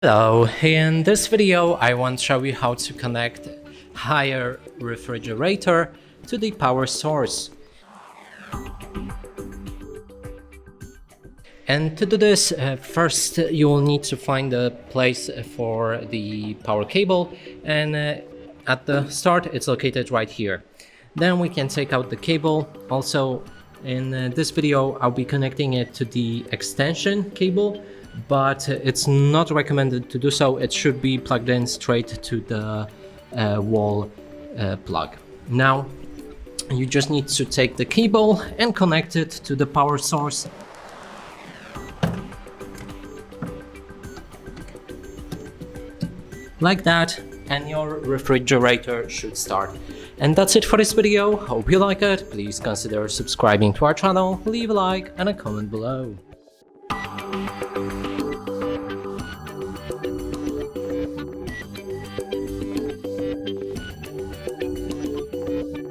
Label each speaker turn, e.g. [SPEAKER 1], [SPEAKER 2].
[SPEAKER 1] Hello, in this video I want to show you how to connect Haier refrigerator to the power source. And to do this, first you will need to find a place for the power cable, and at the start it's located right here. Then we can take out the cable. Also in this video I'll be connecting it to the extension cable, but it's not recommended to do so. It should be plugged in straight to the wall plug. Now you just need to take the cable and connect it to the power source. Like that, and your refrigerator should start. And that's it for this video. Hope you like it. Please consider subscribing to our channel, leave a like and a comment below.